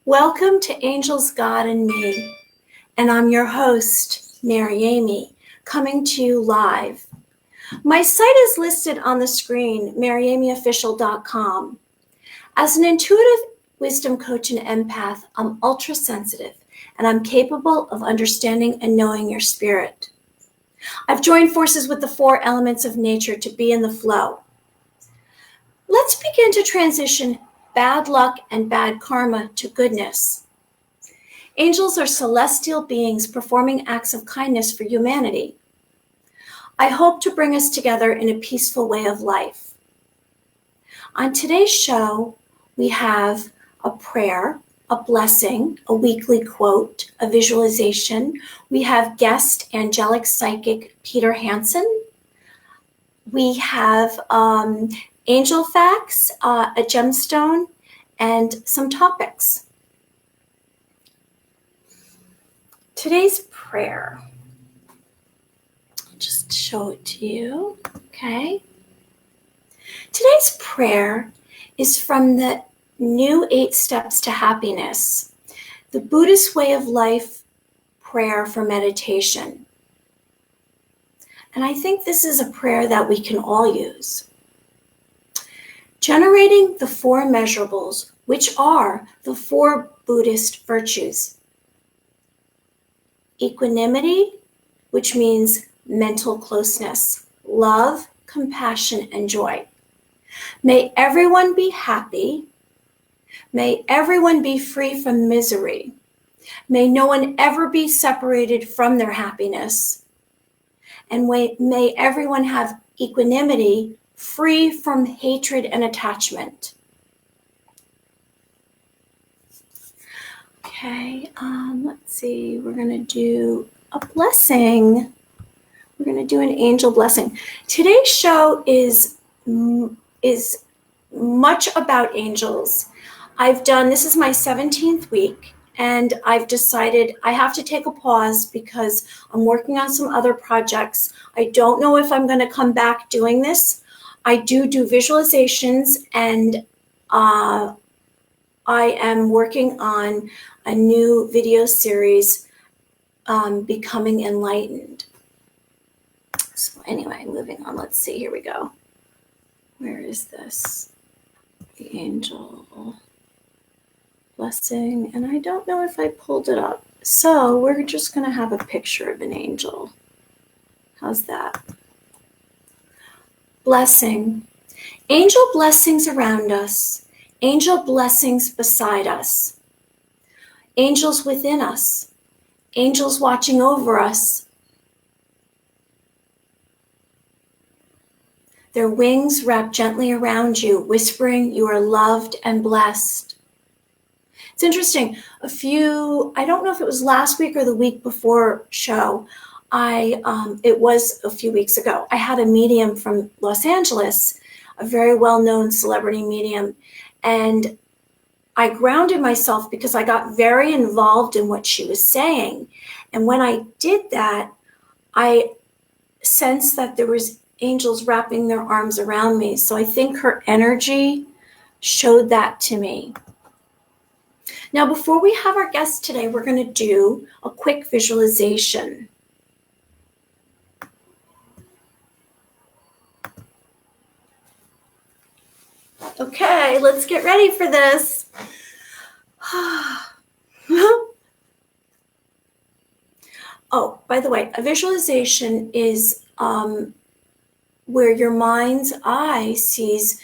Welcome to Angels, God, and Me, and I'm your host, Mary Amy, coming to you live. My site is listed on the screen, maryamyofficial.com. As an intuitive wisdom coach and empath, I'm ultra sensitive, and I'm capable of understanding and knowing your spirit. I've joined forces with the four elements of nature to be in the flow. Let's begin to transition bad luck and bad karma to goodness. Angels are celestial beings performing acts of kindness for humanity. I hope to bring us together in a peaceful way of life. On today's show, we have a prayer, a blessing, a weekly quote, a visualization. We have guest angelic psychic Peter Hansen. We have angel facts, a gemstone, and some topics. Today's prayer, I'll just show it to you, okay? Today's prayer is from the new 8 Steps to Happiness, the Buddhist way of life prayer for meditation. And I think this is a prayer that we can all use. Generating the 4 measurables, which are the 4 Buddhist virtues. Equanimity, which means mental closeness, love, compassion, and joy. May everyone be happy. May everyone be free from misery. May no one ever be separated from their happiness. And may everyone have equanimity, free from hatred and attachment. Okay, let's see, we're going to do a blessing. We're going to do an angel blessing. Today's show is much about angels. This is my 17th week, and I've decided I have to take a pause because I'm working on some other projects. I don't know if I'm going to come back doing this. I do visualizations, and I am working on a new video series, Becoming Enlightened. So anyway, moving on. Let's see. Here we go. Where is this? The angel blessing. And I don't know if I pulled it up. So we're just going to have a picture of an angel. How's that? Blessing. Angel blessings around us. Angel blessings beside us. Angels within us. Angels watching over us. Their wings wrap gently around you, whispering you are loved and blessed. It's interesting. I don't know if it was last week or the week before show. It was a few weeks ago. I had a medium from Los Angeles, a very well-known celebrity medium, and I grounded myself because I got very involved in what she was saying. And when I did that, I sensed that there was angels wrapping their arms around me. So I think her energy showed that to me. Now, before we have our guest today, we're going to do a quick visualization. Okay, let's get ready for this. Oh, by the way, a visualization is where your mind's eye sees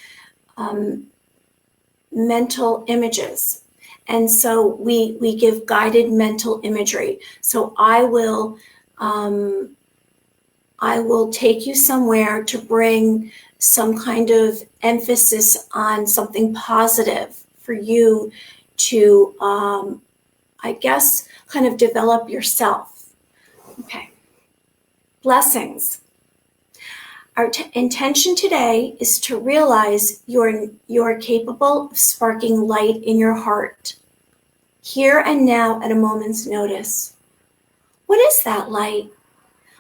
mental images. And so we give guided mental imagery. So I will take you somewhere to bring some kind of emphasis on something positive for you to, kind of develop yourself. Okay. Blessings. Our intention today is to realize you're capable of sparking light in your heart, here and now at a moment's notice. What is that light?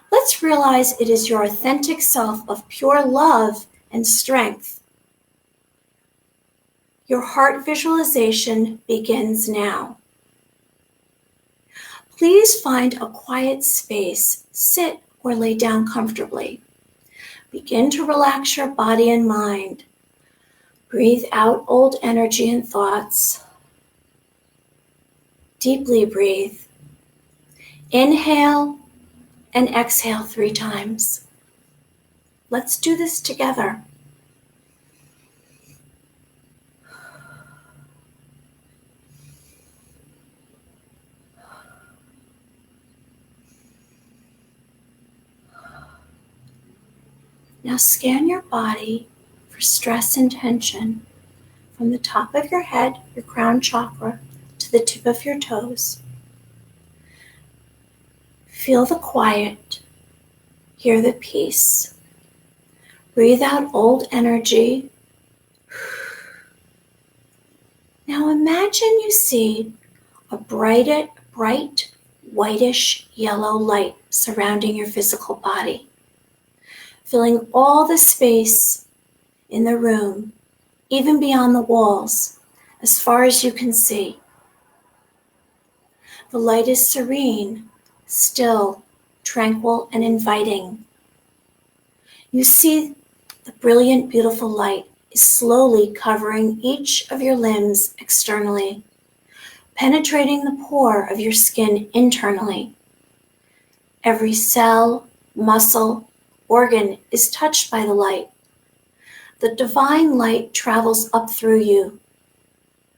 Let's realize it is your authentic self of pure love and strength. Your heart visualization begins now. Please find a quiet space, sit or lay down comfortably. Begin to relax your body and mind. Breathe out old energy and thoughts. Deeply breathe. Inhale and exhale 3 times. Let's do this together. Now scan your body for stress and tension from the top of your head, your crown chakra, to the tip of your toes. Feel the quiet, hear the peace. Breathe out old energy. Now imagine you see a bright, whitish yellow light surrounding your physical body, filling all the space in the room, even beyond the walls, as far as you can see. The light is serene, still, tranquil, and inviting. You see the brilliant, beautiful light is slowly covering each of your limbs externally, penetrating the pore of your skin internally. Every cell, muscle, organ is touched by the light. The divine light travels up through you,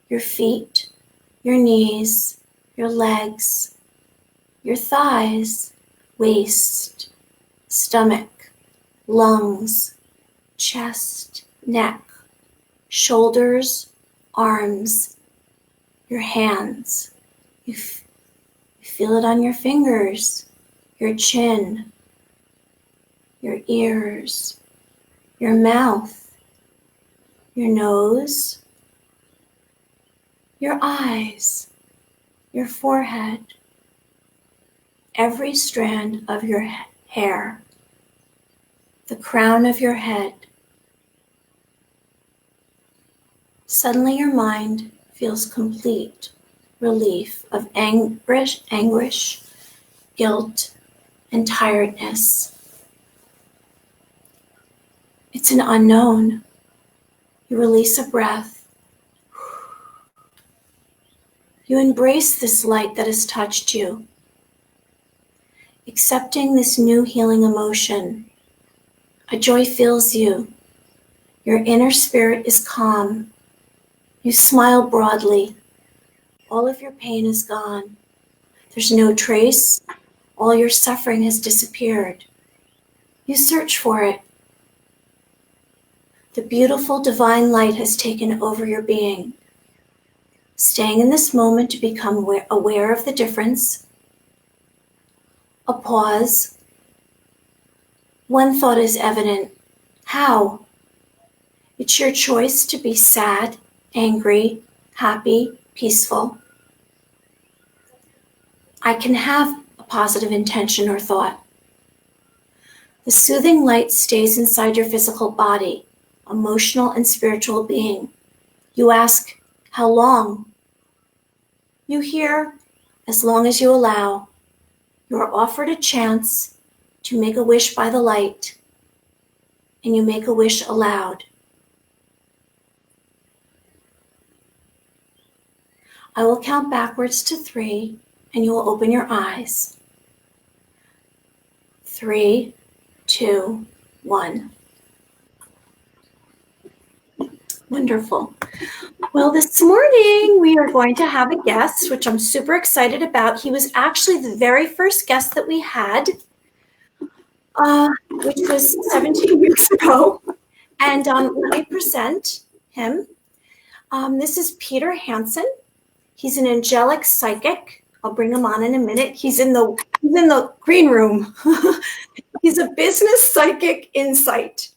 your feet, your knees, your legs, your thighs, waist, stomach, lungs, chest, neck, shoulders, arms, your hands. You feel it on your fingers, your chin, your ears, your mouth, your nose, your eyes, your forehead, every strand of your hair, the crown of your head. Suddenly your mind feels complete relief of anguish, guilt, and tiredness. It's an unknown. You release a breath. You embrace this light that has touched you, accepting this new healing emotion. A joy fills you. Your inner spirit is calm. You smile broadly. All of your pain is gone. There's no trace. All your suffering has disappeared. You search for it. The beautiful divine light has taken over your being. Staying in this moment to become aware of the difference. A pause. One thought is evident. How? It's your choice to be sad, angry, happy, peaceful. I can have a positive intention or thought. The soothing light stays inside your physical body, emotional and spiritual being. You ask, how long? You hear, as long as you allow. You are offered a chance to make a wish by the light, and you make a wish aloud. I will count backwards to 3, and you will open your eyes. 3, 2, 1. Wonderful. Well, this morning we are going to have a guest, which I'm super excited about. He was actually the very first guest that we had, which was 17 weeks ago. And let me present him. This is Peter Hansen. He's an angelic psychic. I'll bring him on in a minute. He's in the green room. He's a business psychic insight.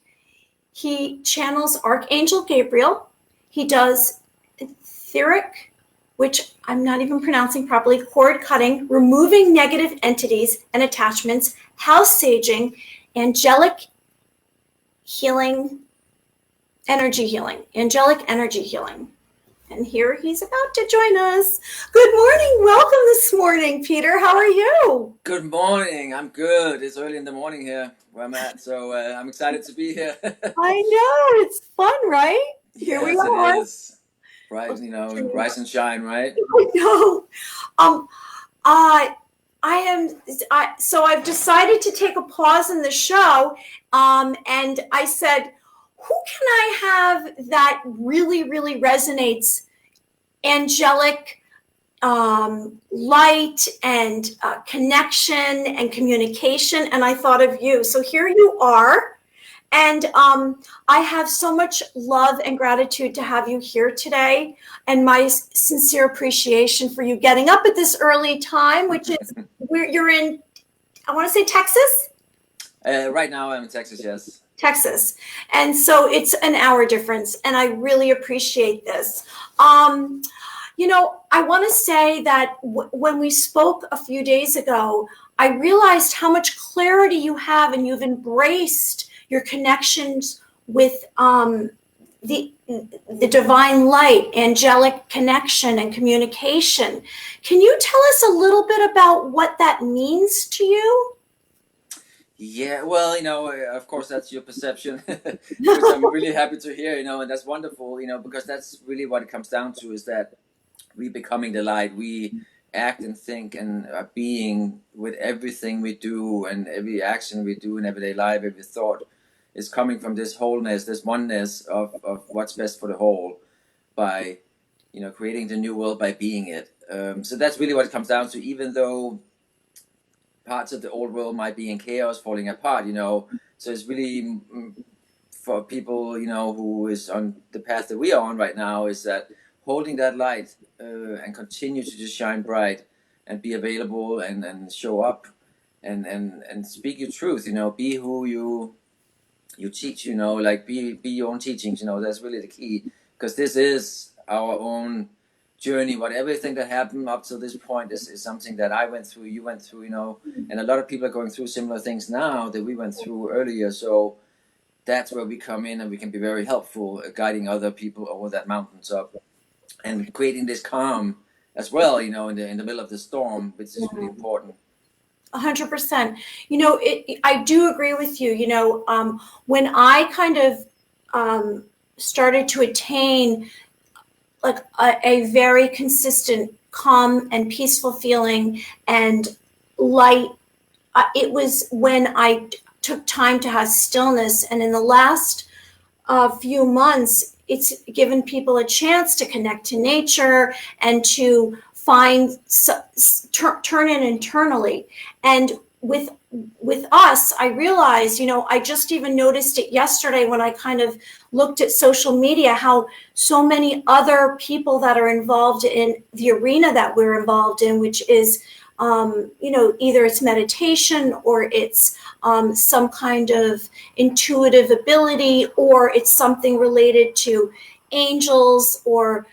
He channels Archangel Gabriel. He does Etheric, which I'm not even pronouncing properly, cord cutting, removing negative entities and attachments, house saging, angelic healing, angelic energy healing. And here he's about to join us. Good morning. Welcome this morning, Peter. How are you? Good morning. I'm good. It's early in the morning here where I'm at, so I'm excited to be here. I know. It's fun, right? Here we Yes, it are. is. Bright, rise and shine, right? I know. Um, I so I've decided to take a pause in the show, and I said, who can I have that really, really resonates? Angelic light and connection and communication, and I thought of you. So here you are, and I have so much love and gratitude to have you here today, and my sincere appreciation for you getting up at this early time, which is you're in, I want to say Texas? Right now I'm in Texas, yes. Texas. And so it's an hour difference, and I really appreciate this. I want to say that when we spoke a few days ago, I realized how much clarity you have, and you've embraced your connections with the divine light, angelic connection and communication. Can you tell us a little bit about what that means to you? Yeah, well, of course that's your perception, which I'm really happy to hear, and that's wonderful, because that's really what it comes down to, is that we becoming the light. We act and think and are being with everything we do, and every action we do in everyday life, every thought is coming from this wholeness, this oneness of what's best for the whole, by creating the new world by being it. So that's really what it comes down to, even though parts of the old world might be in chaos, falling apart, so it's really for people who is on the path that we are on right now, is that holding that light and continue to just shine bright and be available and show up and speak your truth, be who you teach, like be your own teachings, that's really the key, because this is our own journey. What everything that happened up to this point is something that I went through, you went through, and a lot of people are going through similar things now that we went through earlier. So that's where we come in, and we can be very helpful at guiding other people over that mountaintop and creating this calm as well, in the middle of the storm, which is really important. 100%. I do agree with you. When I kind of started to attain like a very consistent, calm and peaceful feeling and light, it was when I took time to have stillness. And in the last few months, it's given people a chance to connect to nature and to find turn in internally. And with us, I realized, I just even noticed it yesterday when I kind of looked at social media, how so many other people that are involved in the arena that we're involved in, which is either it's meditation or it's some kind of intuitive ability, or it's something related to angels, or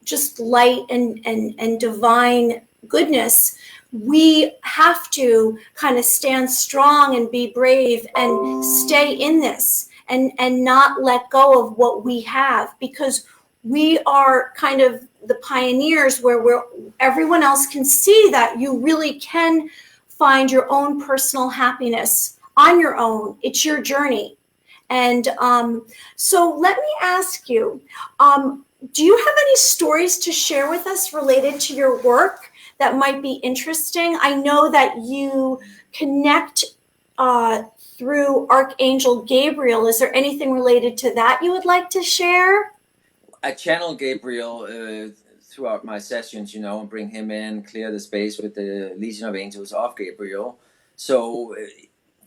just light and divine goodness. We have to kind of stand strong and be brave and stay in this and not let go of what we have, because we are kind of the pioneers where everyone else can see that you really can find your own personal happiness on your own. It's your journey. And so let me ask you, do you have any stories to share with us related to your work that might be interesting? I know that you connect through Archangel Gabriel. Is there anything related to that you would like to share? I channel Gabriel throughout my sessions, and bring him in, clear the space with the Legion of Angels of Gabriel. So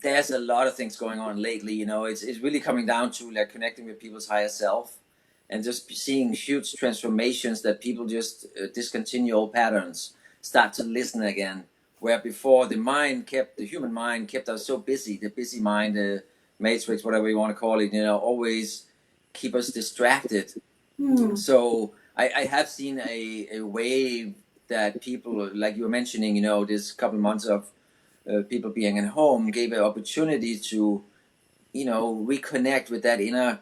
there's a lot of things going on lately. It's really coming down to like connecting with people's higher self, and just seeing huge transformations, that people just discontinue old patterns, start to listen again, where before the human mind kept us so busy, the busy mind, the matrix, whatever you want to call it, always keep us distracted. So I have seen a wave that people, like you were mentioning, this couple months of people being at home, gave an opportunity to, reconnect with that inner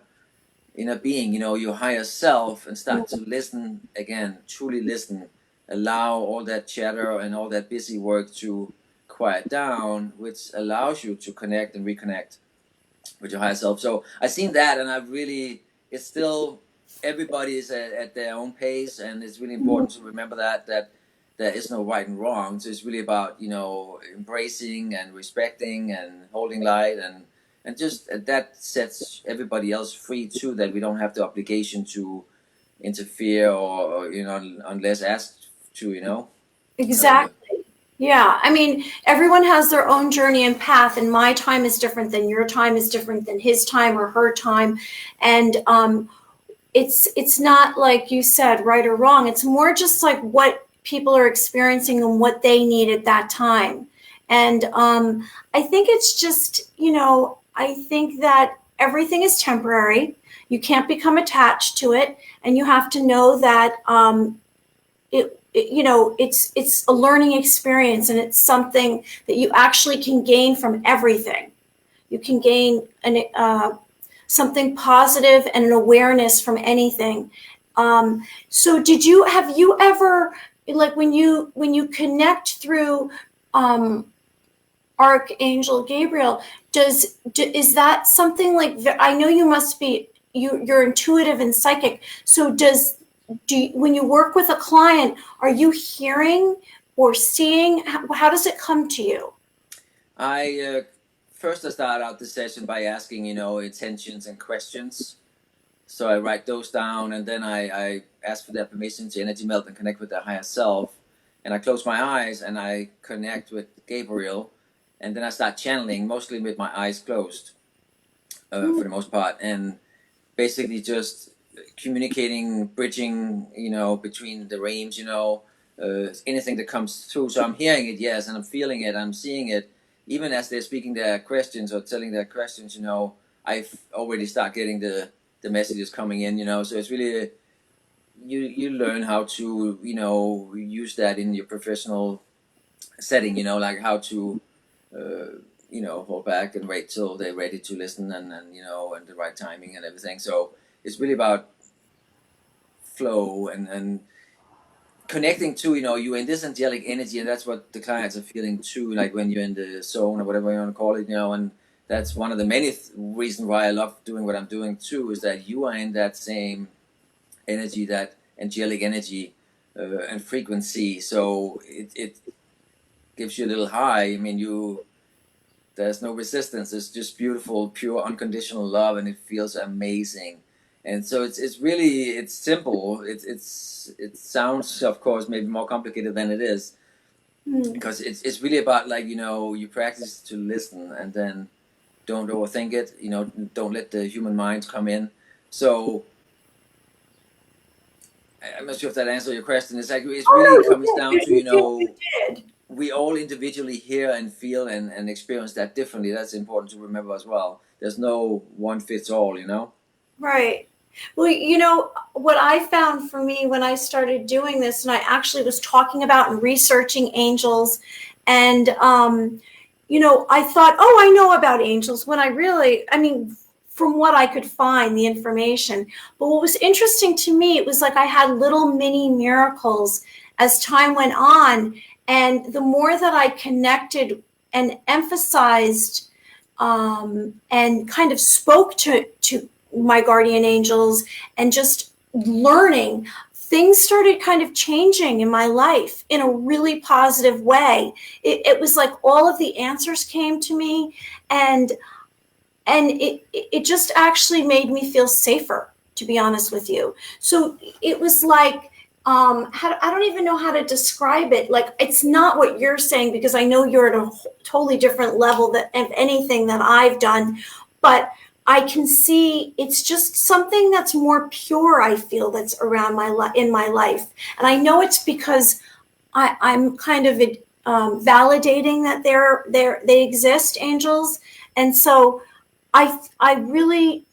inner being, your higher self, and start to listen again, truly listen, allow all that chatter and all that busy work to quiet down, which allows you to connect and reconnect with your higher self. So I've seen that, and it's still, everybody is at their own pace, and it's really important to remember that there is no right and wrong. So it's really about, embracing and respecting and holding light, and just that sets everybody else free too, that we don't have the obligation to interfere or unless asked to. Exactly. Yeah, I mean, everyone has their own journey and path, and my time is different than your time is different than his time or her time, and it's not, like you said, right or wrong. It's more just like what people are experiencing and what they need at that time. And I think it's just, I think that everything is temporary. You can't become attached to it, and you have to know that it's a learning experience, and it's something that you actually can gain from everything. You can gain something positive and an awareness from anything. So have you ever, like, when you connect through Archangel Gabriel, is that something like, I know you must be, you're intuitive and psychic. So when you work with a client, are you hearing or seeing? How does it come to you? First, I start out the session by asking, intentions and questions. So I write those down, and then I ask for their permission to energy melt and connect with their higher self. And I close my eyes and I connect with Gabriel, and then I start channeling, mostly with my eyes closed, for the most part, and basically just communicating, bridging, between the realms, anything that comes through. So I'm hearing it, yes, and I'm feeling it, I'm seeing it. Even as they're speaking their questions or telling their questions, I've already start getting the messages coming in, so it's really, you learn how to, use that in your professional setting, like how to, hold back and wait till they're ready to listen, and the right timing and everything. So it's really about flow and connecting to, you're in this angelic energy, and that's what the clients are feeling too, like when you're in the zone or whatever you want to call it, and that's one of the many reasons why I love doing what I'm doing too, is that you are in that same energy, that angelic energy and frequency. So it gives you a little high. I mean, there's no resistance. It's just beautiful, pure, unconditional love, and it feels amazing. And so it's really, it's simple. It sounds, of course, maybe more complicated than it is, because it's really about, like, you practice to listen, and then don't overthink it. Don't let the human mind come in. So I'm not sure if that answers your question. It's like, it really comes down to, we all individually hear and feel and experience that differently. That's important to remember as well. There's no one fits all, Right. Well, what I found for me when I started doing this, and I actually was talking about and researching angels, and, I thought, oh, I know about angels, when from what I could find, the information. But what was interesting to me, it was like I had little mini miracles as time went on. And the more that I connected and emphasized and kind of spoke to my guardian angels, and just learning, things started kind of changing in my life in a really positive way. It was like all of the answers came to me, and it just actually made me feel safer, to be honest with you. So it was like, I don't even know how to describe it. Like, it's not what you're saying, because I know you're at a totally different level of anything that I've done, but I can see it's just something that's more pure, I feel, that's around in my life. And I know it's because I'm kind of validating that they exist, angels. And so I'm really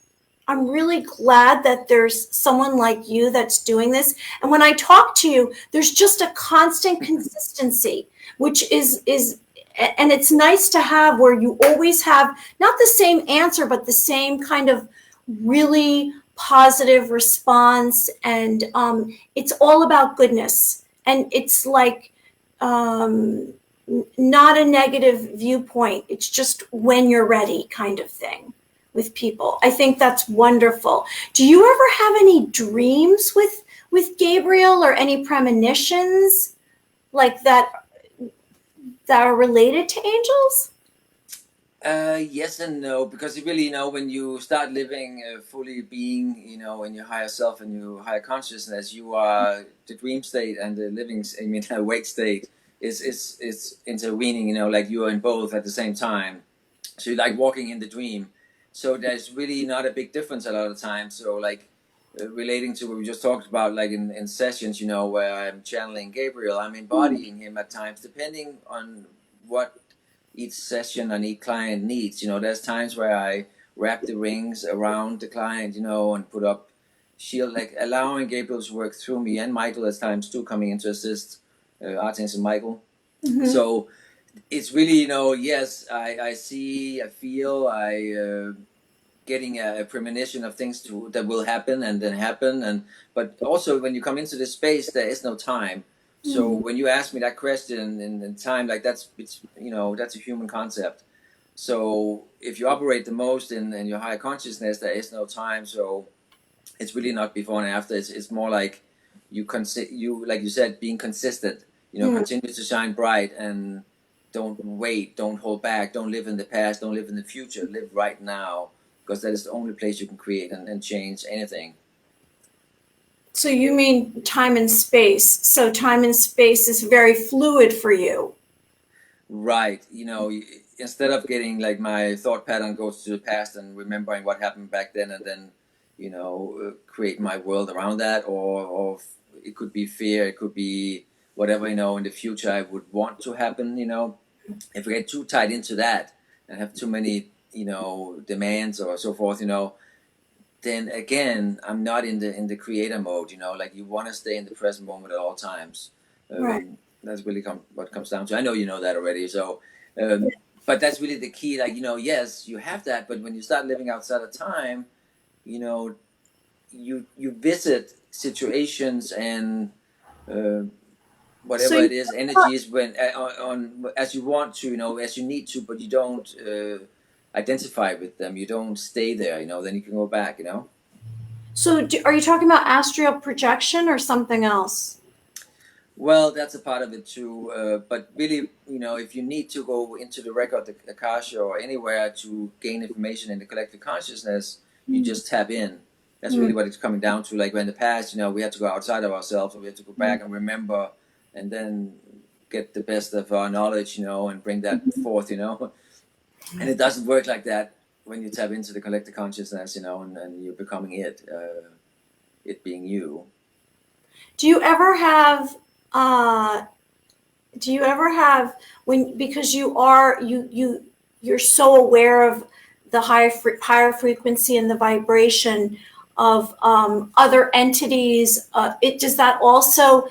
glad that there's someone like you that's doing this. And when I talk to you, there's just a constant consistency, which is, and it's nice to have, where you always have not the same answer, but the same kind of really positive response, and it's all about goodness. And it's like not a negative viewpoint. It's just when you're ready kind of thing with people. I think that's wonderful. Do you ever have any dreams with Gabriel, or any premonitions like that are related to angels? Yes and no, because you really, when you start living fully being, in your higher self and your higher consciousness, you are the dream state and the living, awake state is intervening, like you are in both at the same time. So you're like walking in the dream. So there's really not a big difference a lot of times. So like relating to what we just talked about, like in sessions, where I'm channeling Gabriel, I'm embodying him at times, depending on what each session and each client needs. There's times where I wrap the rings around the client, and put up shield, like allowing Gabriel to work through me, and Michael at times too coming in to assist, Archangel Michael. Mm-hmm. So it's really, yes, I see, I feel, getting a premonition of things that will happen and then happen. But also when you come into this space, there is no time. So when you ask me that question in time, like that's a human concept. So if you operate the most in your higher consciousness, there is no time. So it's really not before and after. It's more like you like you said, being consistent. Continue to shine bright and don't wait, don't hold back, don't live in the past, don't live in the future. Live right now, because that is the only place you can create and change anything. So you mean time and space. So time and space is very fluid for you. Right. Instead of getting like my thought pattern goes to the past and remembering what happened back then and then, create my world around that, or it could be fear, it could be whatever, in the future I would want to happen, If we get too tied into that and have too many, demands or so forth, then again, I'm not in the creator mode, like you want to stay in the present moment at all times. Right. That's really what comes down to. I know you know that already. So, but that's really the key. Like, yes, you have that, but when you start living outside of time, you visit situations and whatever it is, energies when on as you want to, as you need to, but you don't identify with them. You don't stay there. Then you can go back. So are you talking about astral projection or something else? Well, that's a part of it too. But really, if you need to go into the record, the Akasha, or anywhere to gain information in the collective consciousness, you just tap in. That's really what it's coming down to. Like in the past, we had to go outside of ourselves, or we had to go back and remember, and then get the best of our knowledge, and bring that forth, And it doesn't work like that when you tap into the collective consciousness, and you're becoming it being you. Do you ever have because you're so aware of the higher frequency and the vibration of other entities, does that also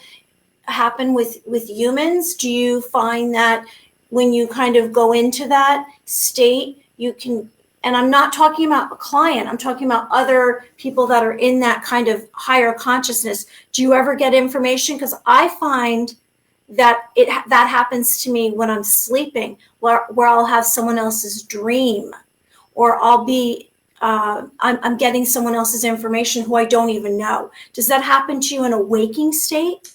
happen with humans? Do you find that when you kind of go into that state, you can, and I'm not talking about a client, I'm talking about other people that are in that kind of higher consciousness. Do you ever get information? Because I find that that happens to me when I'm sleeping, where I'll have someone else's dream, or I'll be I'm getting someone else's information who I don't even know. Does that happen to you in a waking state?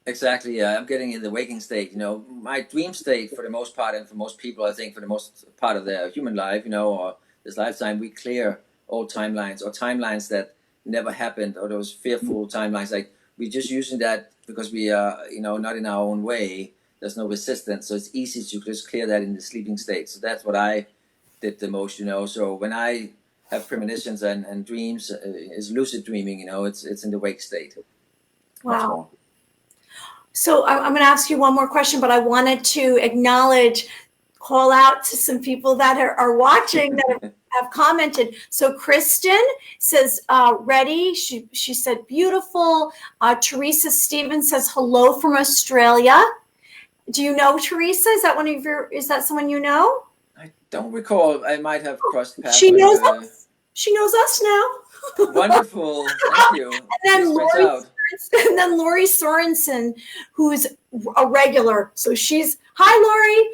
Exactly, yeah. I'm getting in the waking state. My dream state, for the most part, and for most people, I think, for the most part of their human life, or this lifetime, we clear old timelines, or timelines that never happened, or those fearful timelines. Like, we're just using that because we are, not in our own way. There's no resistance, so it's easy to just clear that in the sleeping state. So that's what I did the most, So when I have premonitions and dreams, is lucid dreaming, it's in the wake state. Wow. So I'm going to ask you one more question, but I wanted to call out to some people that are watching that have commented. So Kristen says, ready. She said, beautiful. Teresa Stevens says, hello from Australia. Do you know Teresa? Is that someone you know? I don't recall. I might have crossed paths. She knows us. She knows us now. Wonderful. Thank you. And then Please reach out. Lori Sorensen, who's a regular. So hi, Lori.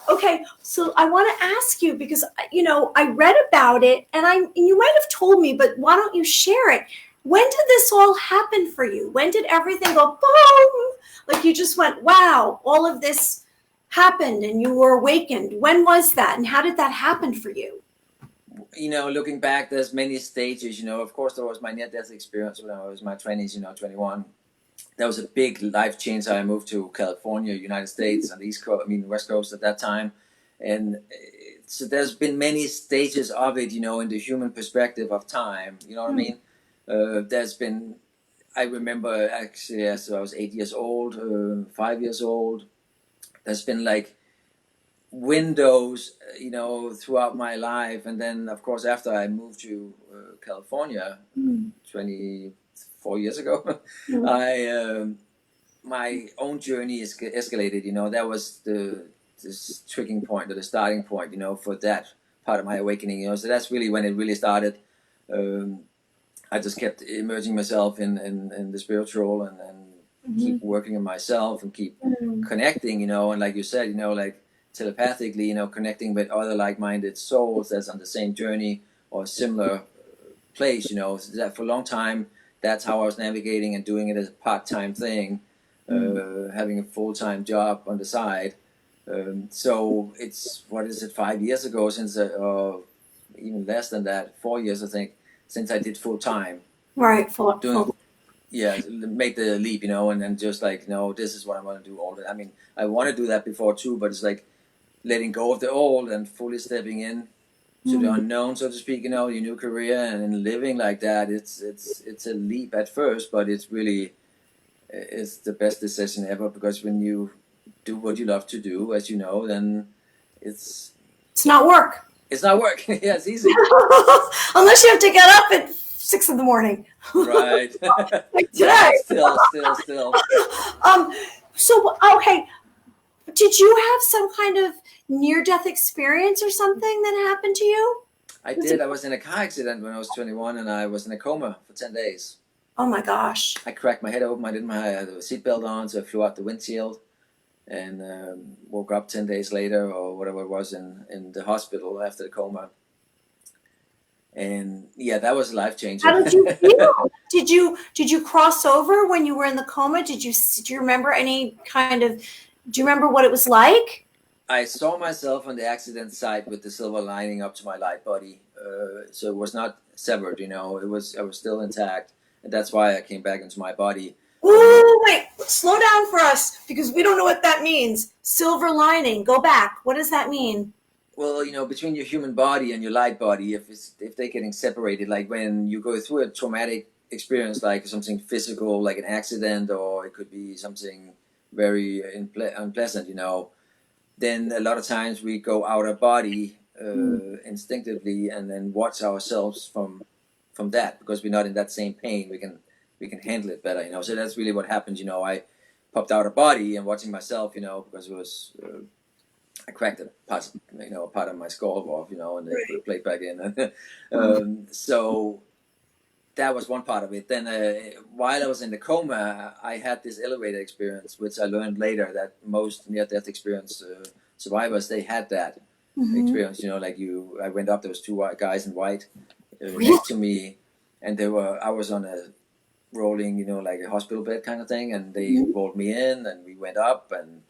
Okay, so I want to ask you because I read about it, and you might have told me, but why don't you share it? When did this all happen for you? When did everything go boom? Like you just went, wow, all of this happened, and you were awakened. When was that, and how did that happen for you? Looking back, there's many stages. Of course, there was my near-death experience when I was in my 20s. 21. That was a big life change. I moved to California, United States, on the East Coast, West Coast at that time, and so there's been many stages of it. In the human perspective of time. You know what I mean? There's been. I remember actually, as I was 8 years old, 5 years old. There's been like windows, throughout my life, and then of course after I moved to California 24 years ago, my own journey escalated. That was this trigger point or the starting point, for that part of my awakening. So that's really when it really started. I just kept immersing myself in the spiritual and keep working on myself and keep connecting, and like you said, like telepathically, connecting with other like-minded souls that's on the same journey or a similar place, so that for a long time, that's how I was navigating and doing it as a part-time thing, having a full-time job on the side. So it's, 5 years ago since, even less than that, 4 years, I think, since I did full-time. Right, make the leap, and then just like, no, this is what I want to do all the time. I want to do that before too, but it's like letting go of the old and fully stepping in to the unknown, so to speak, your new career and living like that. It's a leap at first, but it's really, it's the best decision ever, because when you do what you love to do, as you know, then it's not work. It's not work. Yeah, it's easy. Unless you have to get up at 6 in the morning. Right. Like today. Yeah, still. So, okay. Did you have some kind of near-death experience or something that happened to you? I did. I was in a car accident when I was 21, and I was in a coma for 10 days. Oh my gosh. I cracked my head open. I didn't have a seatbelt on, so I flew out the windshield and woke up 10 days later or whatever it was in the hospital after the coma. And yeah, that was a life changer. How did you feel? Did you cross over when you were in the coma? Do you remember do you remember what it was like? I saw myself on the accident site with the silver lining up to my light body. So it was not severed, I was still intact. And that's why I came back into my body. Ooh, wait, slow down for us, because we don't know what that means. Silver lining, go back. What does that mean? Well, between your human body and your light body, if they're getting separated, like when you go through a traumatic experience, like something physical, like an accident, or it could be something very unpleasant, then a lot of times we go out of body instinctively and then watch ourselves from that, because we're not in that same pain. We can handle it better, So that's really what happened. I popped out of body and watching myself, because it was I cracked a part of my skull off, and they put a plate back in. So that was one part of it. Then while I was in the coma, I had this elevator experience, which I learned later that most near-death experience survivors, they had that experience. I went up, there was two guys in white next to me, and I was on a rolling, like a hospital bed kind of thing, and they rolled me in, and we went up, and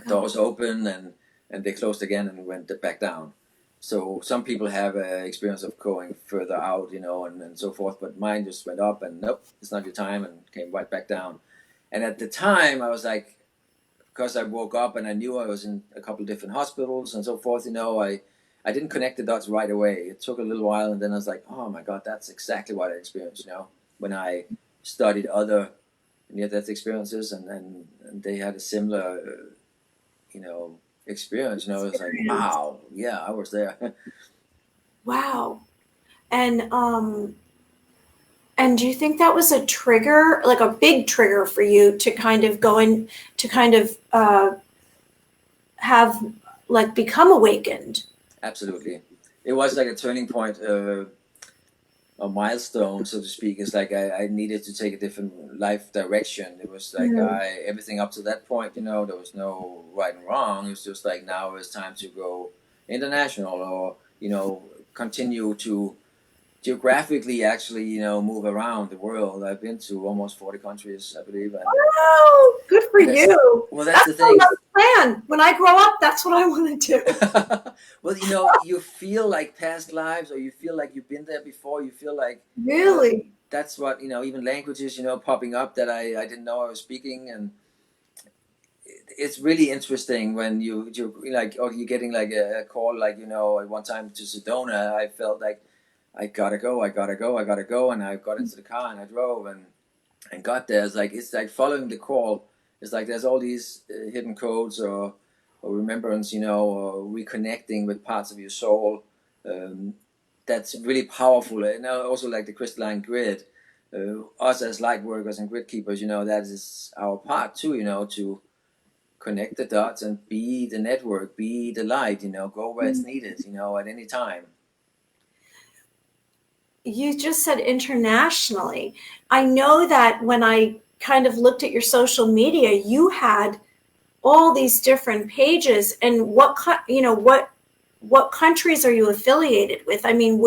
doors open, and they closed again, and we went back down. So some people have an experience of going further out, and so forth, but mine just went up, and nope, it's not your time, and came right back down. And at the time, I was like, because I woke up and I knew I was in a couple of different hospitals and so forth, I didn't connect the dots right away. It took a little while, and then I was like, oh my God, that's exactly what I experienced, when I studied other near-death experiences, and they had a similar, experience. It's like, wow, yeah, I was there. Wow. And do you think that was a trigger, like a big trigger for you to kind of go in, to kind of have become awakened? Absolutely. It was like a turning point. a milestone, so to speak. It's like I needed to take a different life direction. It was like everything up to that point, you know, there was no right and wrong. It was just like now it's time to go international, or you know, continue to geographically actually, you know, move around the world. I've been to almost 40 countries, I believe. And Wow, good for you. well, that's That's the what thing. I plan. When I grow up, that's what I want to do. Well, you know, you feel like past lives, or you feel like you've been there before. You feel like Really? that's what, you know, even languages, you know, popping up that I didn't know I was speaking. And it's really interesting when you're like, or you're getting like a call, like, you know, at one time to Sedona, I felt like I gotta go, and I got into the car and I drove and got there. It's like following the call. It's like there's all these hidden codes, or remembrance, you know, or reconnecting with parts of your soul. That's really powerful. And also like the crystalline grid. Us as light workers and grid keepers, you know, that is our part too, you know, to connect the dots and be the network, be the light, you know, go where it's needed, you know, at any time. You just said internationally. I know that when I kind of looked at your social media, you had all these different pages, and what countries are you affiliated with? I mean,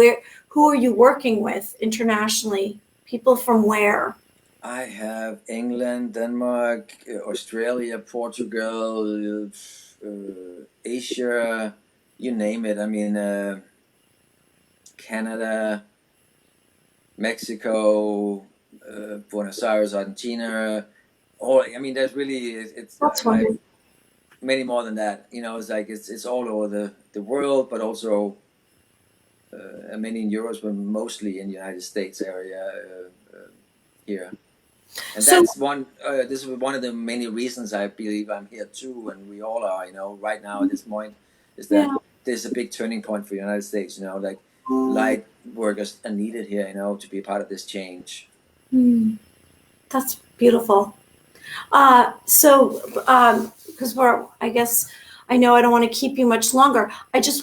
who are you working with internationally? People from where? I have England, Denmark, Australia, Portugal, Asia, you name it. I mean, Canada, Mexico, Buenos Aires, Argentina. All, I mean, there's really That's wonderful. many more than that. You know, it's like it's all over the world, but also many in Europe, but mostly in the United States area here. And So that's one. This is one of the many reasons I believe I'm here too, and we all are. You know, right now at this point, is that yeah. there's a big turning point for the United States. You know, like light workers are needed here. You know, to be part of this change. That's beautiful. Because I guess I know I don't want to keep you much longer.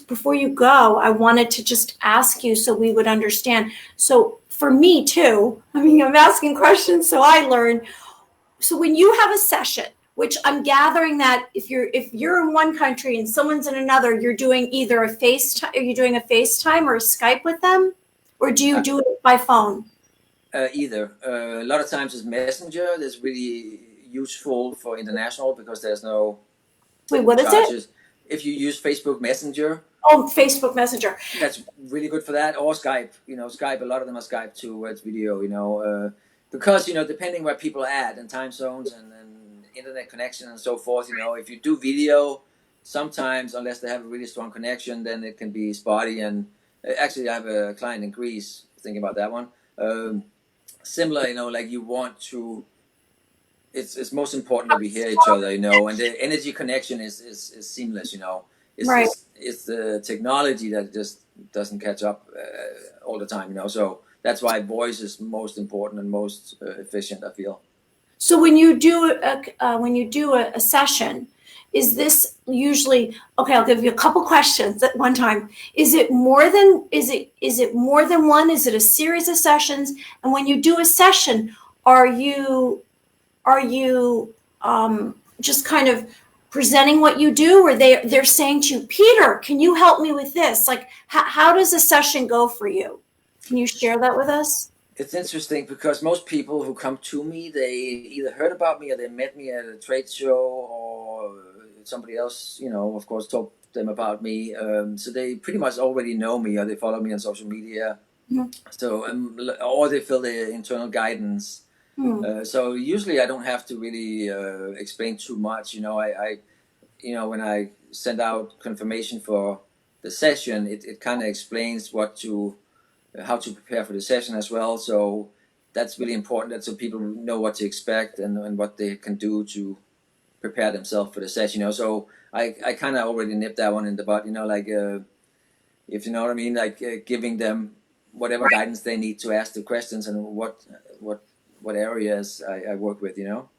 Before you go, I wanted to just ask you so we would understand. So for me too, I mean, I'm asking questions so I learn. So when you have a session, which I'm gathering that if you're in one country and someone's in another, you're doing either a FaceTime, are you doing a FaceTime or a Skype with them? Or do you do it by phone? Either. A lot of times it's Messenger. That's really useful for international because there's no Wait, what is it? charges. If you use Facebook Messenger, Oh, Facebook Messenger. that's really good for that. Or Skype. You know, Skype. A lot of them are Skype too, where it's video. You know, because you know, depending where people are at and time zones and internet connection and so forth. You know, if you do video, sometimes unless they have a really strong connection, then it can be spotty. And actually, I have a client in Greece. Thinking about that one. Similar, you know, like you want to. It's most important that we hear each other, you know, and the energy connection is seamless, you know. Right. It's the technology that just doesn't catch up all the time, you know. So that's why voice is most important and most efficient, I feel. So when you do a session, is this usually okay? I'll give you a couple questions at one time. Is it more than one? Is it a series of sessions? And when you do a session, are you just kind of presenting what you do, or they're saying to you, Peter, can you help me with this? Like, how does a session go for you? Can you share that with us? It's interesting because most people who come to me, they either heard about me or they met me at a trade show, or somebody else, you know, of course, told them about me. So they pretty much already know me, or they follow me on social media. Mm-hmm. So, or they fill the internal guidance. So usually I don't have to really explain too much. You know, you know, when I send out confirmation for the session, it kind of explains how to prepare for the session as well. So that's really important, that so people know what to expect and what they can do to prepare themselves for the session. You know, so I kind of already nipped that one in the bud. You know, like if you know what I mean, like giving them whatever guidance they need to ask the questions and what areas I work with. You know.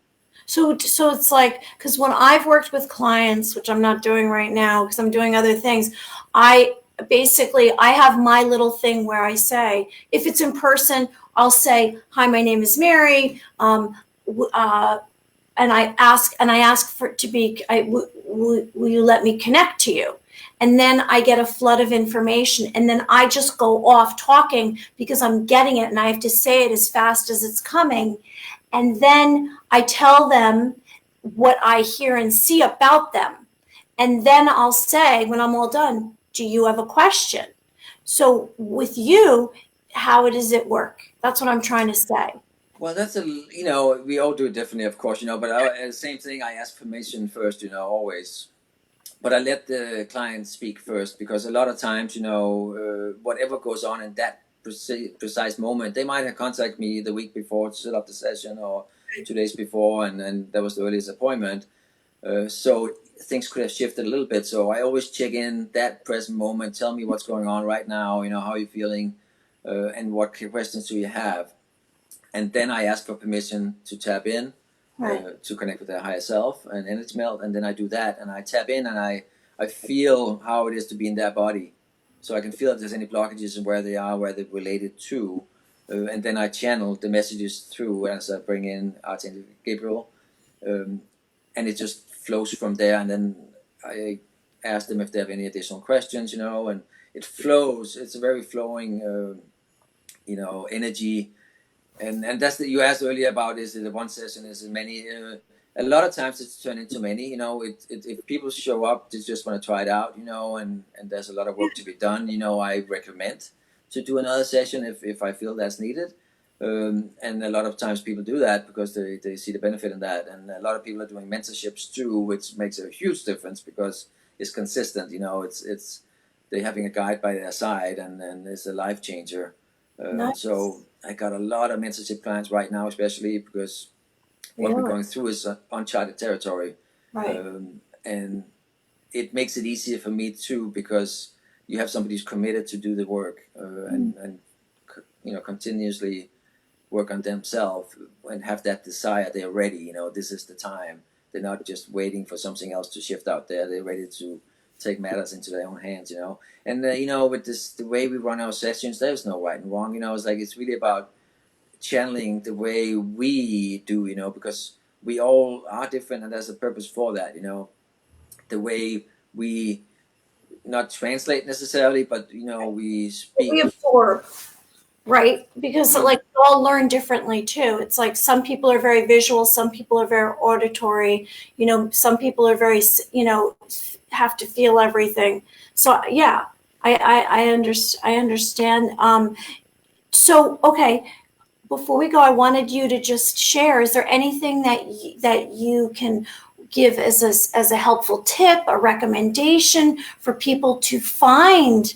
So it's like, because when I've worked with clients, which I'm not doing right now because I'm doing other things, I basically I have my little thing where I say, if it's in person, I'll say, hi, my name is Mary. And I ask for it to be, will you let me connect to you? And then I get a flood of information, and then I just go off talking because I'm getting it, and I have to say it as fast as it's coming. And then I tell them what I hear and see about them. And then I'll say, when I'm all done, do you have a question? So with you, how does it work? That's what I'm trying to say. Well, that's we all do it differently, of course, but same thing, I ask permission first, always. But I let the client speak first, because a lot of times, whatever goes on in that precise moment, they might have contacted me the week before to set up the session, or 2 days before, and that was the earliest appointment. So things could have shifted a little bit. So I always check in that present moment. Tell me what's going on right now. How are you feeling, and what questions do you have? And then I ask for permission to tap in, to connect with their higher self and energy melt. And then I do that, and I tap in, and I feel how it is to be in their body. So I can feel if there's any blockages and where they are, where they're related to. And then I channel the messages through as I bring in Archangel Gabriel. And it just flows from there. And then I ask them if they have any additional questions, and it flows. It's a very flowing, energy. And that's you asked earlier about, is it a one session, is it many? A lot of times it's turned into many. If people show up, they just want to try it out, and there's a lot of work to be done. I recommend to do another session if I feel that's needed. And a lot of times people do that because they see the benefit in that. And a lot of people are doing mentorships too, which makes a huge difference because it's consistent. It's they're having a guide by their side, and it's a life changer. Nice. So I got a lot of mentorship clients right now, especially because what we're going through is uncharted territory. Right. And it makes it easier for me too, because you have somebody who's committed to do the work, and continuously work on themselves and have that desire. They're ready. This is the time. They're not just waiting for something else to shift out there. They're ready to take matters into their own hands. And with the way we run our sessions, there's no right and wrong. It's really about channeling the way we do. Because we all are different, and there's a purpose for that. The way we not translate necessarily, but we speak. We absorb, right? Because we all learn differently too. It's like some people are very visual, some people are very auditory. Some people are very, have to feel everything. So yeah, I understand. So okay, before we go, I wanted you to just share. Is there anything that you can give as a helpful tip, a recommendation for people to find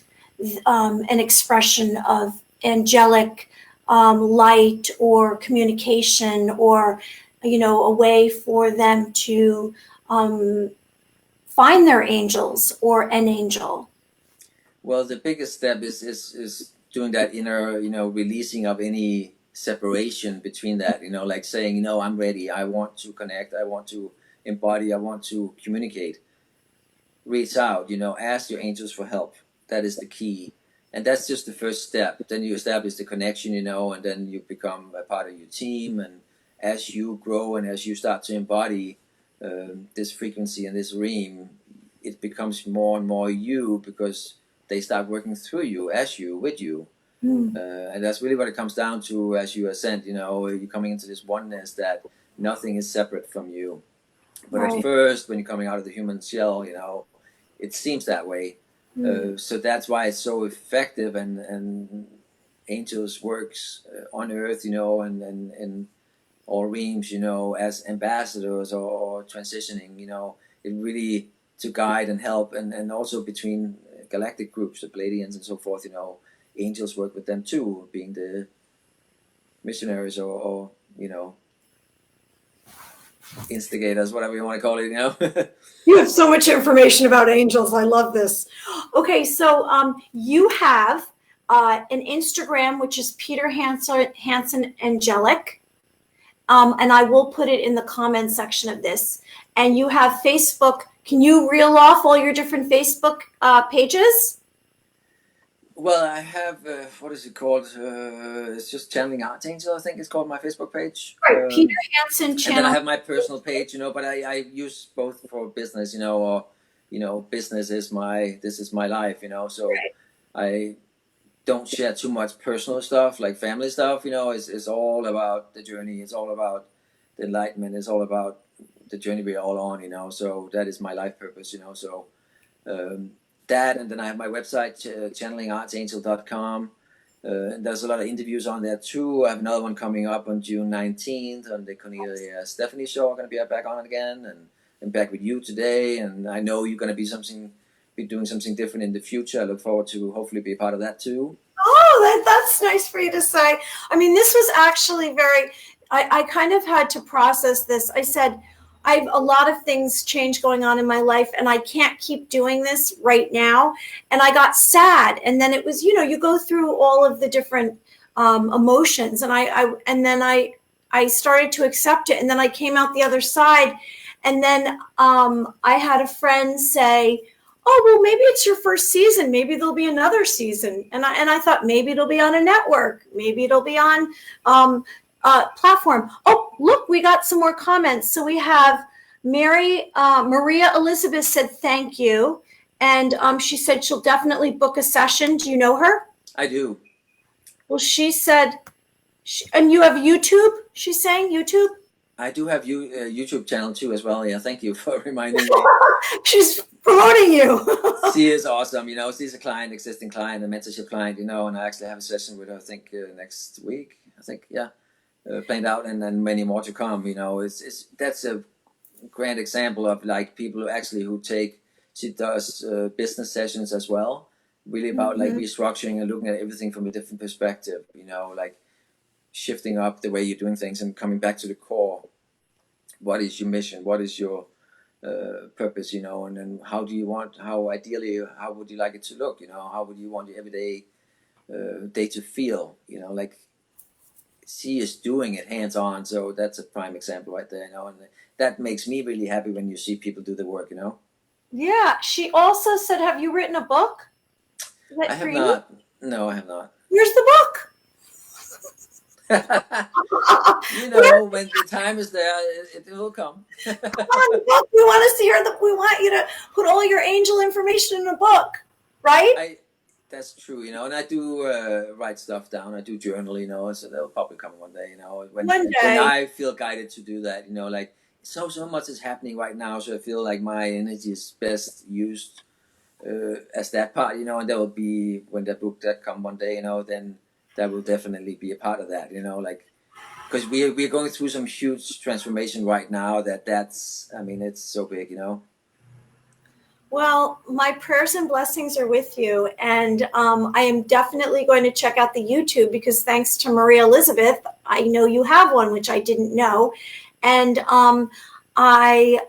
an expression of angelic light or communication, or a way for them to find their angels or an angel? Well, the biggest step is doing that inner, releasing of any separation between that, like saying, I'm ready, I want to connect, I want to embody, I want to communicate. Reach out, ask your angels for help. That is the key. And that's just the first step. Then you establish the connection, and then you become a part of your team. And as you grow and as you start to embody this frequency and this ream, it becomes more and more you, because they start working through you, as you, with you. And that's really what it comes down to as you ascend. You're coming into this oneness that nothing is separate from you. But at first, when you're coming out of the human shell, it seems that way. So that's why it's so effective, and angels works on earth, and all reams, as ambassadors or transitioning, it really to guide and help, and also between galactic groups, the Pleiadians and so forth, angels work with them too, being the missionaries or instigators, whatever you want to call it, You have so much information about angels. I love this. Okay, so you have an Instagram, which is Peter Hansen Angelic, and I will put it in the comment section of this. And you have Facebook. Can you reel off all your different Facebook pages? Well, I have, what is it called? It's just Channeling Archangel, I think it's called, my Facebook page. Right, Peter Hansen And then I channel. have my personal page, but I use both for business, or, business is this is my life, so Right. I don't share too much personal stuff, like family stuff, it's all about the journey. It's all about the enlightenment. It's all about the journey we're all on, so that is my life purpose, so um, that, and then I have my website, channelingarchangel.com. And there's a lot of interviews on there too. I have another one coming up on June 19th on the Cornelia Stephanie show. I'm going to be back on it again, and I'm back with you today. And I know you're going to be doing something different in the future. I look forward to hopefully be a part of that too. Oh, that's nice for you to say. I mean, this was actually I kind of had to process this. I said, I have a lot of things change going on in my life, and I can't keep doing this right now. And I got sad. And then it was, you go through all of the different emotions. And I started to accept it. And then I came out the other side. And then I had a friend say, oh, well, maybe it's your first season. Maybe there'll be another season. And I thought maybe it'll be on a network. Maybe it'll be on platform. Oh, look, we got some more comments. So we have Maria Elizabeth said, thank you. And she said she'll definitely book a session. Do you know her? I do. Well, she said, and you have YouTube? She's saying YouTube? I do have YouTube channel too as well. Yeah, thank you for reminding me. She's promoting you. She is awesome. She's a existing client, a mentorship client, and I actually have a session with her, I think, next week. I think, yeah, planned out, and then many more to come. That's a grand example of like people she does business sessions as well, really about like restructuring and looking at everything from a different perspective, like shifting up the way you're doing things and coming back to the core. What is your mission? What is your purpose, and then how would you like it to look, how would you want your everyday day to feel, like she is doing it hands on. So that's a prime example right there, and that makes me really happy when you see people do the work, Yeah. She also said, have you written a book? I have not. No, I have not. Where's the book? When the time is there, it will come. Come on, the book. We want to see her. We want you to put all your angel information in a book, right? That's true, and I do write stuff down. I do journal, so that'll probably come one day, when I feel guided to do that, like so much is happening right now. So I feel like my energy is best used as that part, and that will be when that book that come one day, then that will definitely be a part of that, like, because we're going through some huge transformation right now. It's so big, Well, my prayers and blessings are with you. And I am definitely going to check out the YouTube, because thanks to Maria Elizabeth, I know you have one, which I didn't know. And I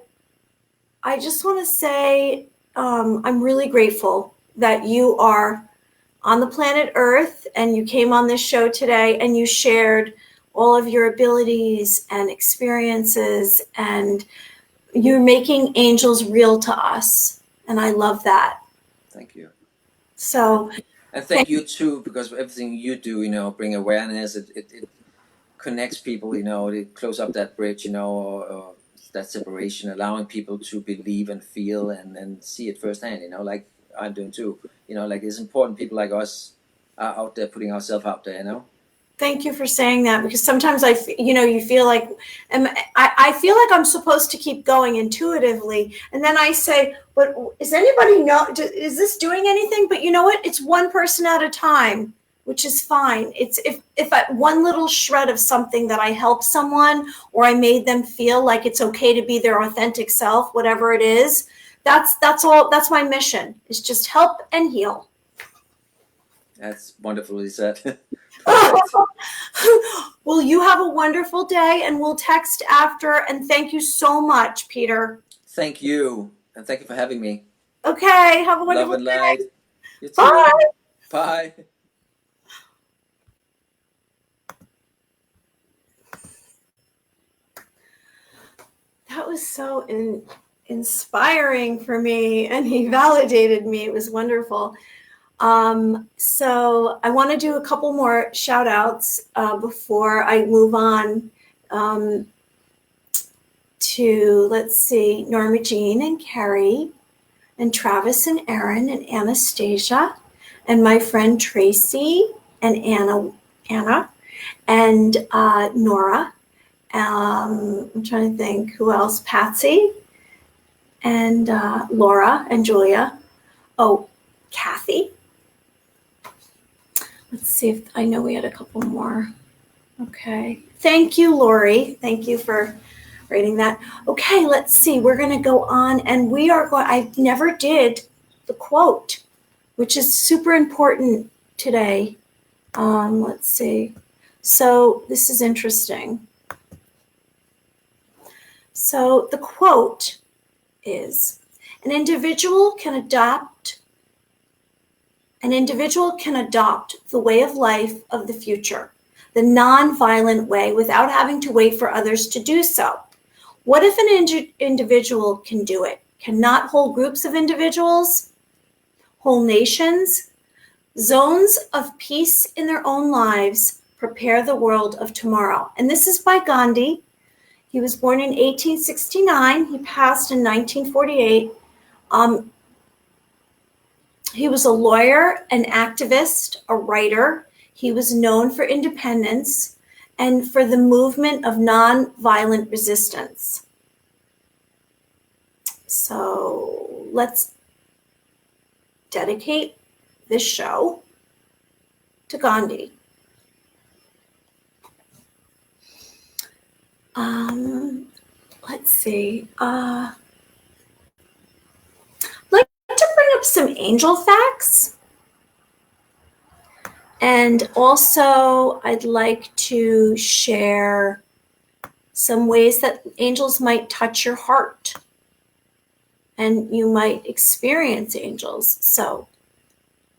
just want to say I'm really grateful that you are on the planet Earth and you came on this show today and you shared all of your abilities and experiences, and you're making angels real to us. And I love that. Thank you. So, and thank you too, because everything you do, bring awareness. It connects people, it close up that bridge, or that separation, allowing people to believe and feel and see it firsthand, like I'm doing too. Like it's important people like us are out there putting ourselves out there, Thank you for saying that, because sometimes you feel like, I feel like I'm supposed to keep going intuitively. And then I say, but is anybody is this doing anything? But you know what? It's one person at a time, which is fine. It's if one little shred of something that I help someone, or I made them feel like it's okay to be their authentic self, whatever it is, that's all. That's my mission, is just help and heal. That's wonderfully said. Well, you have a wonderful day, and we'll text after. And thank you so much, Peter. Thank you. And thank you for having me. Okay. Have a wonderful day. Love and light. You too. Bye. Bye. That was so inspiring for me, and he validated me. It was wonderful. So I want to do a couple more shout outs before I move on to, let's see, Norma Jean and Carrie and Travis and Aaron and Anastasia and my friend Tracy and Anna and Nora. I'm trying to think who else, Patsy and Laura and Julia. Oh, Kathy. Let's see if I know we had a couple more. Okay. Thank you, Lori. Thank you for writing that. Okay, let's see. We're going to go on and we are going, I never did the quote, which is super important today. Let's see. So this is interesting. So the quote is, an individual can adopt the way of life of the future, the non-violent way, without having to wait for others to do so. What if an individual can do it? Cannot whole groups of individuals, whole nations, zones of peace in their own lives prepare the world of tomorrow? And this is by Gandhi. He was born in 1869. He passed in 1948. He was a lawyer, an activist, a writer. He was known for independence and for the movement of nonviolent resistance. So let's dedicate this show to Gandhi. Let's see. I'd like to bring up some angel facts. And also, I'd like to share some ways that angels might touch your heart and you might experience angels. So,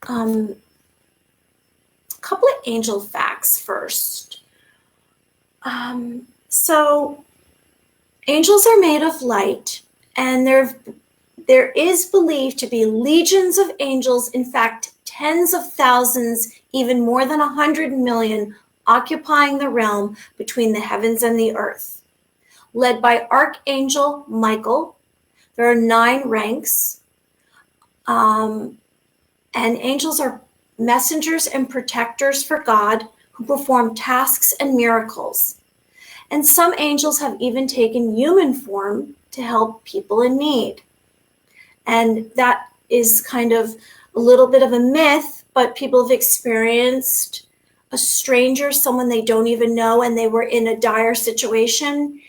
a couple of angel facts first. So, angels are made of light, and there is believed to be legions of angels, in fact, tens of thousands, even more than 100 million, occupying the realm between the heavens and the earth. Led by Archangel Michael, there are 9 ranks, and angels are messengers and protectors for God who perform tasks and miracles. And some angels have even taken human form to help people in need. And that is kind of a little bit of a myth, but people have experienced a stranger, someone they don't even know, and they were in a dire situation,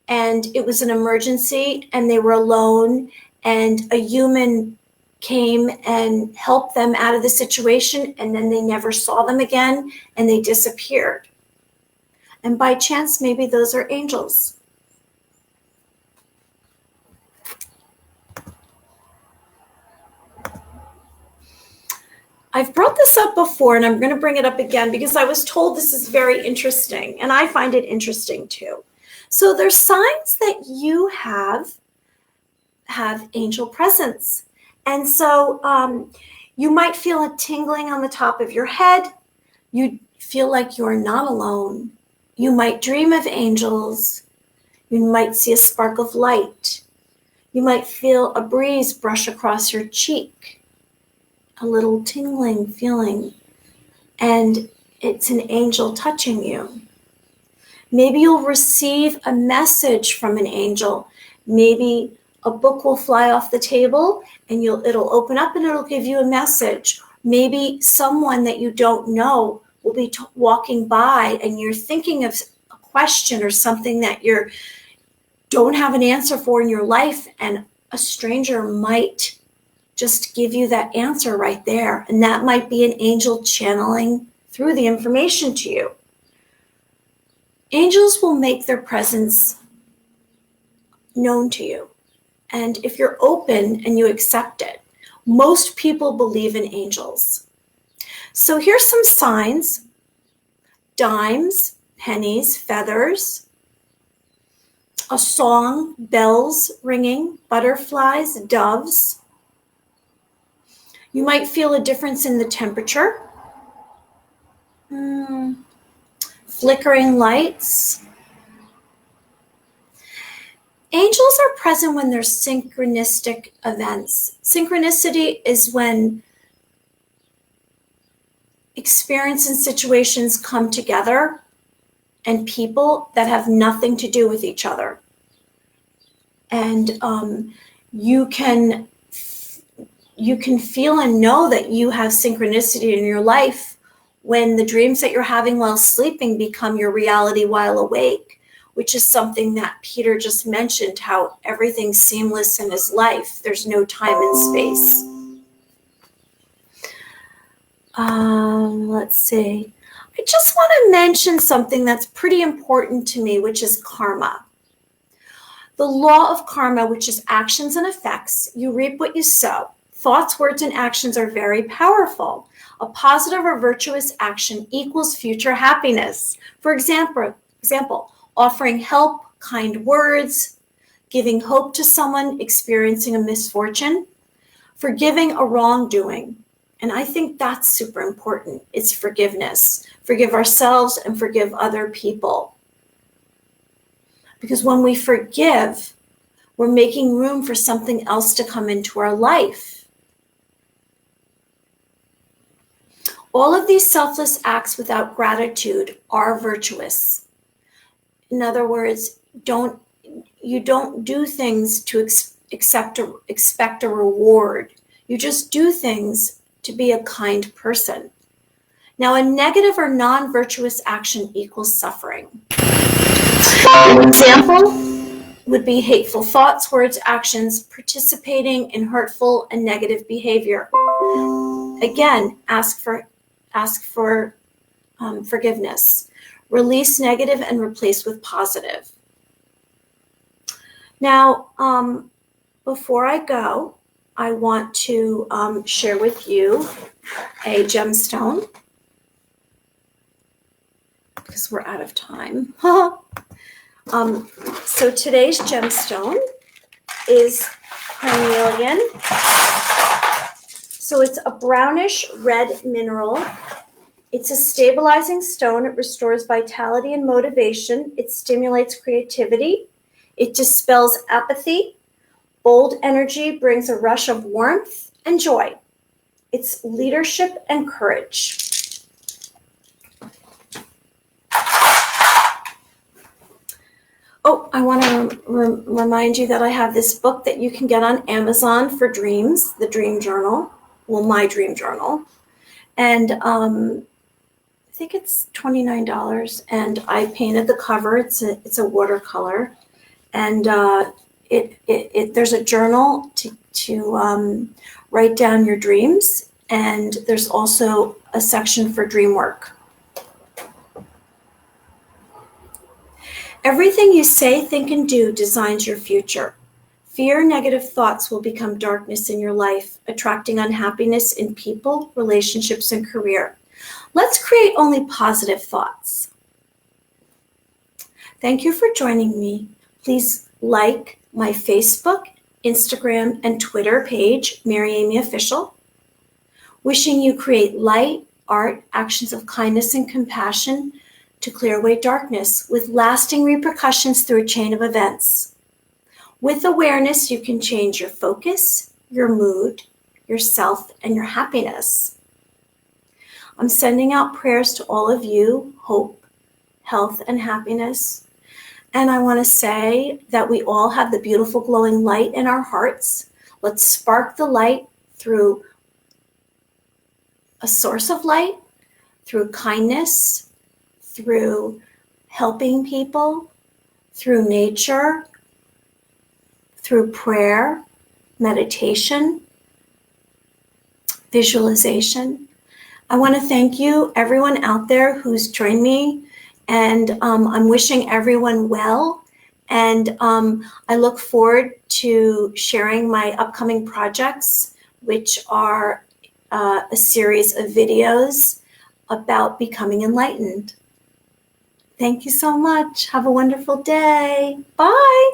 and it was an emergency, and they were alone, and a human came and helped them out of the situation, and then they never saw them again, and they disappeared. And by chance, maybe those are angels. I've brought this up before, and I'm going to bring it up again because I was told this is very interesting, and I find it interesting too. So there's signs that you have angel presence. And so you might feel a tingling on the top of your head. You feel like you're not alone. You might dream of angels. You might see a spark of light. You might feel a breeze brush across your cheek, a little tingling feeling, and it's an angel touching you. Maybe you'll receive a message from an angel. Maybe a book will fly off the table and it'll open up and it'll give you a message. Maybe someone that you don't know will be walking by and you're thinking of a question or something that you don't have an answer for in your life, and a stranger might just give you that answer right there. And that might be an angel channeling through the information to you. Angels will make their presence known to you. And if you're open and you accept it, most people believe in angels. So here's some signs: dimes, pennies, feathers, a song, bells ringing, butterflies, doves. You might feel a difference in the temperature, flickering lights. Angels are present when there's synchronistic events. Synchronicity is when experience and situations come together and people that have nothing to do with each other. And you can feel and know that you have synchronicity in your life when the dreams that you're having while sleeping become your reality while awake, which is something that Peter just mentioned, how everything's seamless in his life. There's no time and space. Let's see. I just want to mention something that's pretty important to me, which is karma. The law of karma, which is actions and effects. You reap what you sow. Thoughts, words, and actions are very powerful. A positive or virtuous action equals future happiness. For example, offering help, kind words, giving hope to someone experiencing a misfortune, forgiving a wrongdoing. And I think that's super important. It's forgiveness. Forgive ourselves and forgive other people. Because when we forgive, we're making room for something else to come into our life. All of these selfless acts without gratitude are virtuous. In other words, you don't do things to expect a reward. You just do things to be a kind person. Now, a negative or non-virtuous action equals suffering. An example would be hateful thoughts, words, actions, participating in hurtful and negative behavior. Again, ask for forgiveness. Release negative and replace with positive. Now, before I go, I want to share with you a gemstone because we're out of time. So today's gemstone is carnelian. So it's a brownish red mineral. It's a stabilizing stone. It restores vitality and motivation. It stimulates creativity. It dispels apathy. Bold energy brings a rush of warmth and joy. It's leadership and courage. Oh, I want to remind you that I have this book that you can get on Amazon for dreams, the Dream Journal. Well, my Dream Journal. And I think it's $29. And I painted the cover. It's a watercolor. And there's a journal to write down your dreams. And there's also a section for dream work. Everything you say, think, and do designs your future. Fear, negative thoughts will become darkness in your life, attracting unhappiness in people, relationships, and career. Let's create only positive thoughts. Thank you for joining me. Please like my Facebook, Instagram, and Twitter page, Mary Amy Official. Wishing you create light, art, actions of kindness and compassion to clear away darkness with lasting repercussions through a chain of events. With awareness, you can change your focus, your mood, yourself, and your happiness. I'm sending out prayers to all of you, hope, health, and happiness. And I want to say that we all have the beautiful glowing light in our hearts. Let's spark the light through a source of light, through kindness, through helping people, through nature, through prayer, meditation, visualization. I want to thank you, everyone out there who's joined me, and I'm wishing everyone well. And I look forward to sharing my upcoming projects, which are a series of videos about becoming enlightened. Thank you so much. Have a wonderful day. Bye.